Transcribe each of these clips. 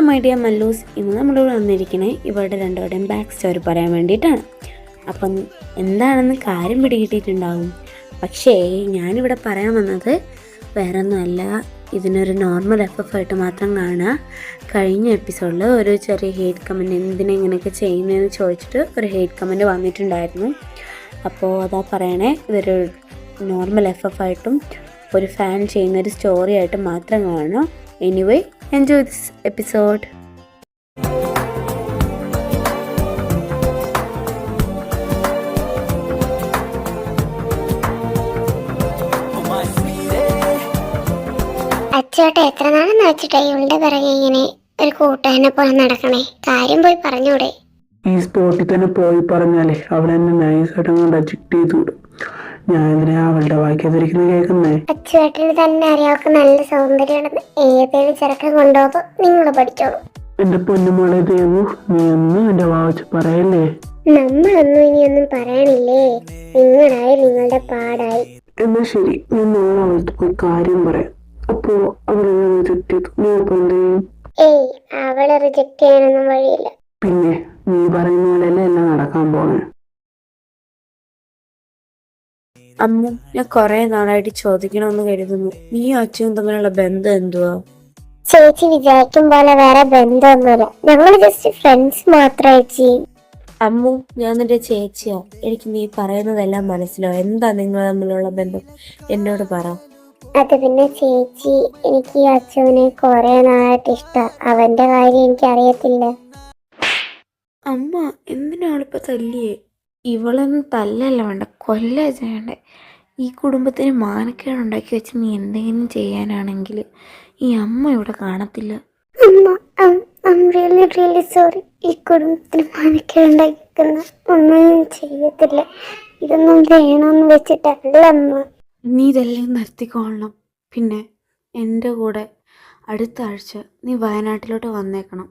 My dear Mallus, ഇന്ന് നമ്മളിവിടെ വന്നിരിക്കണേ ഇവരുടെ രണ്ടുപേരുടെയും ബാക്ക് സ്റ്റോറി പറയാൻ വേണ്ടിയിട്ടാണ്. അപ്പം എന്താണെന്ന് കാര്യം പിടികിട്ടിയിട്ടുണ്ടാവും. പക്ഷേ ഞാനിവിടെ പറയാൻ വന്നത് വേറെ ഒന്നുമല്ല, ഇതിനൊരു നോർമൽ എഫ്എഫ് മാത്രം കാണുക. കഴിഞ്ഞ എപ്പിസോഡിൽ ഒരു ചെറിയ ഹെയ്റ്റ് കമൻറ്റ്, എന്തിനാ ഇങ്ങനെയൊക്കെ ചെയ്യുന്നതെന്ന് ചോദിച്ചിട്ട് ഒരു ഹെയ്റ്റ് കമൻറ്റ് വന്നിട്ടുണ്ടായിരുന്നു. അപ്പോൾ അതാ പറയണേ, ഇതൊരു നോർമൽ എഫ്എഫ് ഒരു ഫാൻ ചെയ്യുന്നൊരു സ്റ്റോറി ആയിട്ട് മാത്രം കാണുക. Anyway, enjoy this episode. അച്ചോട്ടെ, എത്ര നാളെന്ന് വെച്ചിട്ടാ ഇവളുടെ പിറകെ ഇങ്ങനെ ഒരു കൂട്ടുകാരനെ പോലെ നടക്കണേ? കാര്യം പോയി പറഞ്ഞൂടെ? ഈ സ്പോട്ടിൽ തന്നെ പോയി പറഞ്ഞാലേ അവളെന്നെ നൈസായിട്ട് അങ്ങോട്ട് അജിക്ട് ചെയ്ത് വിടും. ഞാൻ എന്തിനാ അവളുടെ വായിക്കാതിരിക്കുന്നത് കേൾക്കുന്നേ? അച്ചുവേട്ടന് തന്നെ അറിയാവുന്ന നല്ല സൗന്ദര്യമാണെന്ന് ഏതേലും ചെറുക്കം കൊണ്ടുപോകും. നിങ്ങൾ പഠിച്ചോളൂ. എന്റെ പൊന്നുമോളെ ദേവു, നീ ഒന്നും എന്റെ വായിച്ച് പറയല്ലേ. നമ്മളൊന്നും ഇനിയൊന്നും പറയാനില്ലേ, നിങ്ങളായി നിങ്ങളുടെ പാടായി. എന്നാ ശരി, ഞാൻ നാളെ അവൾക്ക് പോയി കാര്യം പറയാം. അപ്പോ അവളെന്നെ റിജക്ട് ചെയ്തു, നീ ഇപ്പൊ എന്ത് ചെയ്യും? ഏയ്, അവളെ റിജക്ട് ചെയ്യാനൊന്നും വഴിയില്ല. പിന്നെ നീ പറയുന്ന പോലെയല്ലേ എല്ലാം നടക്കാൻ പോണേ. അമ്മ, ഞാൻ കുറെ നാളായിട്ട് ചോദിക്കണമെന്ന് കരുതുന്നു, നീ അച്ഛനും തമ്മിലുള്ള ബന്ധം എന്തുവാ? ചേച്ചി വിചാരിക്കും പോലെ വേറെ ബന്ധമൊന്നുമില്ല, ഞങ്ങൾ ജസ്റ്റ് ഫ്രണ്ട്സ് മാത്രം. ചേച്ചി അമ്മു, ഞാൻ നിന്റെ ചേച്ചിയാ. എനിക്ക് നീ പറയുന്നതെല്ലാം മനസ്സിലാവും. എന്താ നിങ്ങൾ തമ്മിലുള്ള ബന്ധം, എന്നോട് പറ. അത് പിന്നെ ചേച്ചി, എനിക്ക് ഈ അച്ഛനെ കുറെ നാളായിട്ട് ഇഷ്ടം. അവന്റെ കാര്യം എനിക്ക് അറിയത്തില്ല. അമ്മ, എന്തിനാളിപ്പോ തല്ലിയേ? ഇവളൊന്നും തല്ലല്ല വേണ്ട, കൊല്ല ചെയ്യണ്ടേ. ഈ കുടുംബത്തിന് മാനക്കേടുണ്ടാക്കി വെച്ച് നീ എന്തെങ്കിലും ചെയ്യാനാണെങ്കിൽ ഈ അമ്മ ഇവിടെ കാണത്തില്ല. സോറി, ഈ കുടുംബത്തിന് മാനക്കേടുണ്ടാക്കുന്ന ഒന്നും ചെയ്യത്തില്ല. ഇതൊന്നും വേണമെന്ന് വെച്ചിട്ടല്ല അമ്മ. നീ ഇതെല്ലാം നിർത്തിക്കൊള്ളണം. പിന്നെ എൻ്റെ കൂടെ അടുത്ത ആഴ്ച നീ വയനാട്ടിലോട്ട് വന്നേക്കണം.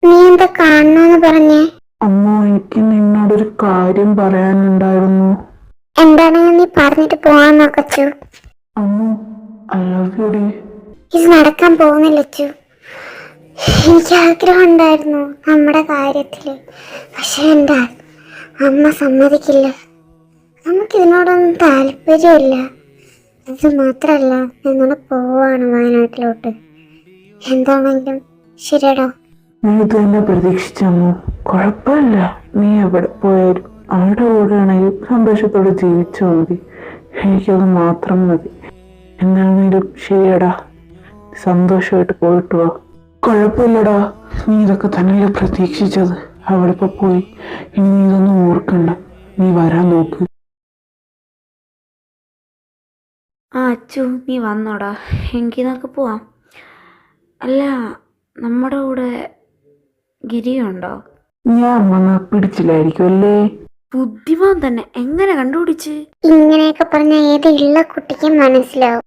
നീ എന്താ കാണണമെന്ന് പറഞ്ഞേ? അമ്മ, എനിക്ക് നിന്നോടൊരു കാര്യം പറയാനുണ്ടായിരുന്നു. എന്താണെന്ന് നീ പറഞ്ഞിട്ട് പോവാൻ നോക്കച്ചു. അമ്മ, ഐ ലവ് യു ഡി. ഇത് നടക്കാൻ പോകുന്നില്ല അച്ചു. എനിക്ക് ആഗ്രഹം ഉണ്ടായിരുന്നു നമ്മുടെ കാര്യത്തില്, പക്ഷെ എൻ്റെ അമ്മ സമ്മതിക്കില്ല. നമുക്കിതിനോടൊന്നും താല്പര്യമില്ല. അത് മാത്രല്ല, നിന്നോട് പോവാണ് വയനാട്ടിലോട്ട്. എന്താണെങ്കിലും ശരിയടാ. നീ ഇത് തന്നെ പ്രതീക്ഷിച്ചമ്മോ. കുഴപ്പമില്ല, നീ എവിടെ പോയാലും ആരുടെ കൂടെ ആണെങ്കിലും സന്തോഷത്തോടെ ജീവിച്ചാൽ മതി. എനിക്കത് മാത്രം മതി. എന്താണെങ്കിലും ശരിയടാ, സന്തോഷമായിട്ട് പോയിട്ട് വാ. കുഴപ്പമില്ലടാ, നീ ഇതൊക്കെ തന്നെയല്ലേ പ്രതീക്ഷിച്ചത്. അവിടെ ഇപ്പൊ പോയി ഇനി നീ ഇതൊന്നും ഓർക്കണ്ട. നീ വരാൻ നോക്ക്. അച്ചു, നീ വന്നോടാ, എനിക്കിതൊക്കെ പോവാം. അല്ല, നമ്മുടെ കൂടെ ഗിരിയുണ്ടോ? ഞാൻ വന്നാ പിടിച്ചില്ലായിരിക്കും അല്ലേ? ബുദ്ധിമാൻ തന്നെ, എങ്ങനെ കണ്ടുപിടിച്ച്? ഇങ്ങനെയൊക്കെ പറഞ്ഞ ഏത് ഉള്ള കുട്ടിക്കും മനസ്സിലാവും.